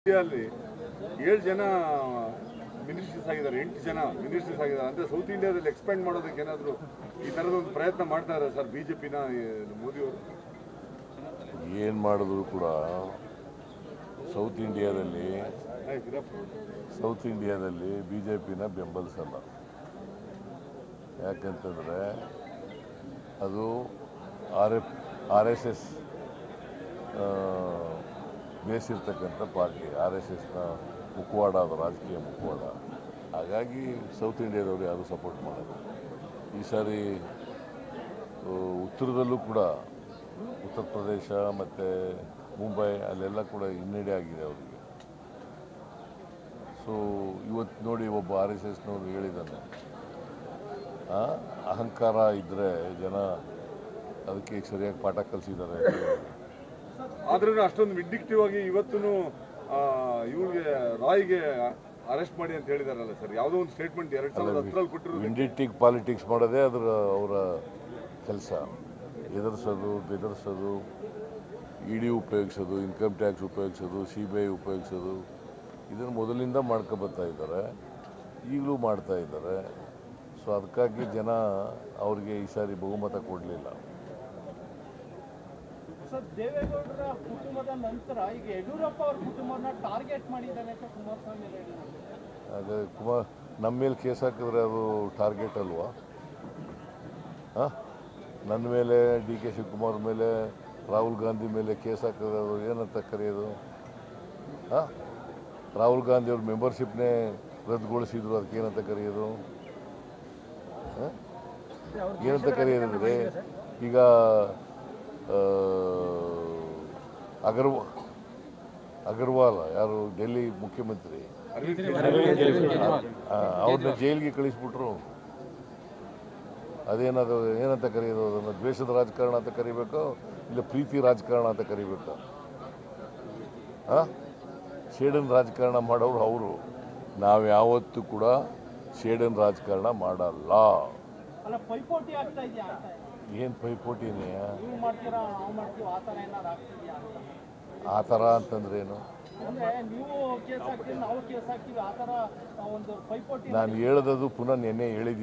ಇಂಡಿಯಾದಲ್ಲಿ 7 ಜನ ಮಿನಿಸ್ಟರ್ಸ್ ಆಗಿದ್ದಾರೆ, 8 ಜನ ಮಿನಿಸ್ಟರ್ಸ್ ಆಗಿದ್ದಾರೆ. ಅಂದರೆ ಸೌತ್ ಇಂಡಿಯಾದಲ್ಲಿ ಎಕ್ಸ್ಪೆಂಡ್ ಮಾಡೋದಕ್ಕೆ ಏನಾದರೂ ಈ ಥರದ ಒಂದು ಪ್ರಯತ್ನ ಮಾಡ್ತಾರೆ ಸರ್ ಬಿಜೆಪಿನ ಮೋದಿಯವರು? ಏನು ಮಾಡಿದ್ರು ಕೂಡ ಸೌತ್ ಇಂಡಿಯಾದಲ್ಲಿ ಬಿಜೆಪಿನ ಬೆಂಬಲಿಸಲ್ಲ. ಯಾಕಂತಂದರೆ ಅದು RSS ಬೇಸಿರ್ತಕ್ಕಂಥ ಪಾರ್ಟಿ, RSSನ ಮುಖವಾಡ, ಅದು ರಾಜಕೀಯ ಮುಖವಾಡ. ಹಾಗಾಗಿ ಸೌತ್ ಇಂಡಿಯಾದವರು ಯಾರು ಸಪೋರ್ಟ್ ಮಾಡೋದು. ಈ ಸಾರಿ ಉತ್ತರದಲ್ಲೂ ಕೂಡ ಉತ್ತರ ಪ್ರದೇಶ ಮತ್ತು ಮುಂಬೈ ಅಲ್ಲೆಲ್ಲ ಕೂಡ ಹಿನ್ನಡೆ ಆಗಿದೆ ಅವರಿಗೆ. ಸೊ ಇವತ್ತು ನೋಡಿ ಒಬ್ಬ RSSನವರು ಹೇಳಿದ್ದಾನೆ, ಅಹಂಕಾರ ಇದ್ದರೆ ಜನ ಅದಕ್ಕೆ ಸರಿಯಾಗಿ ಪಾಠ ಕಲಿಸಿದ್ದಾರೆ. ಆದ್ರೂ ಅಷ್ಟೊಂದು ವಿಂಡಿಕ್ಟಿವ್ ಆಗಿ ಇವತ್ತು ಇವ್ರಿಗೆ ರಾಯ್ಗೆ ಅರೆಸ್ಟ್ ಮಾಡಿ ಅಂತ ಹೇಳಿದಾರಲ್ಲ ಸರ್, ಯಾವುದೋ ಒಂದು ಸ್ಟೇಟ್ಮೆಂಟ್ 2010 ಕೊಟ್ಟಿರೋದು. ವಿಂಡಿಕ್ಟಿವ್ ಪಾಲಿಟಿಕ್ಸ್ ಮಾಡೋದೇ ಅವರ ಕೆಲಸ. ಎದುರಿಸೋದು, ಬೆದರಿಸೋದು, ED ಉಪಯೋಗಿಸೋದು, ಇನ್ಕಮ್ ಟ್ಯಾಕ್ಸ್ ಉಪಯೋಗಿಸೋದು, CBI ಉಪಯೋಗಿಸೋದು, ಇದನ್ನು ಮೊದಲಿಂದ ಮಾಡ್ಕೊಬರ್ತಾ ಇದ್ದಾರೆ, ಈಗಲೂ ಮಾಡ್ತಾ ಇದ್ದಾರೆ. ಸೊ ಅದಕ್ಕಾಗಿ ಜನ ಅವ್ರಿಗೆ ಈ ಸಾರಿ ಬಹುಮತ ಕೊಡಲಿಲ್ಲ. ಸರ್, ದೇವೇಗೌಡರ ಕುಟುಂಬದ ನಂತರ ಈಗ ಯಡಿಯೂರಪ್ಪ ಅವ್ರ ಕುಟುಂಬನ ಟಾರ್ಗೆಟ್ ಮಾಡಿದ್ದಾನೆ ಅಂತ ಕುಮಾರಸ್ವಾಮಿ ಹೇಳಿದ್ದಾರೆ. ಅದೇ ನಮ್ಮ ಮೇಲೆ ಕೇಸ್ ಹಾಕಿದ್ರೆ ಅದು ಟಾರ್ಗೆಟ್ ಅಲ್ವಾ? ನನ್ನ ಮೇಲೆ, DK ಶಿವಕುಮಾರ್ ಮೇಲೆ, ರಾಹುಲ್ ಗಾಂಧಿ ಮೇಲೆ ಕೇಸ್ ಹಾಕಿದ್ರೆ ಅದು ಏನಂತ ಕರೆಯೋದು? ರಾಹುಲ್ ಗಾಂಧಿ ಅವ್ರ ಮೆಂಬರ್ಶಿಪ್ನೇ ರದ್ದುಗೊಳಿಸಿದ್ರು, ಅದಕ್ಕೆ ಏನಂತ ಕರೆಯೋದು? ಏನಂತ ಕರೆಯೋದಂದರೆ ಈಗ ಅಗರ್ವಾಲ್ ಯಾರು ಡೆಲ್ಲಿ ಮುಖ್ಯಮಂತ್ರಿ, ಅವ್ರನ್ನ ಜೈಲಿಗೆ ಕಳಿಸ್ಬಿಟ್ರು. ಅದೇನದು ಏನಂತ ಕರೆಯೋದು? ಅದನ್ನು ದ್ವೇಷದ ರಾಜಕಾರಣ ಅಂತ ಕರಿಬೇಕೋ ಇಲ್ಲ ಪ್ರೀತಿ ರಾಜಕಾರಣ ಅಂತ ಕರಿಬೇಕೋ? ಶೇಡನ್ ರಾಜಕಾರಣ ಮಾಡೋರು ಅವರು. ನಾವು ಯಾವತ್ತೂ ಕೂಡ ಶೇಡನ್ ರಾಜಕಾರಣ ಮಾಡಲ್ಲ. ಏನು ಪೈಪೋಟಿನೇ? ಆ ಥರ ಅಂತಂದ್ರೇನು? ನಾನು ಹೇಳೋದು ಪುನಃ ನೆನ್ನೆ ಹೇಳಿದ್ದೀನಿ.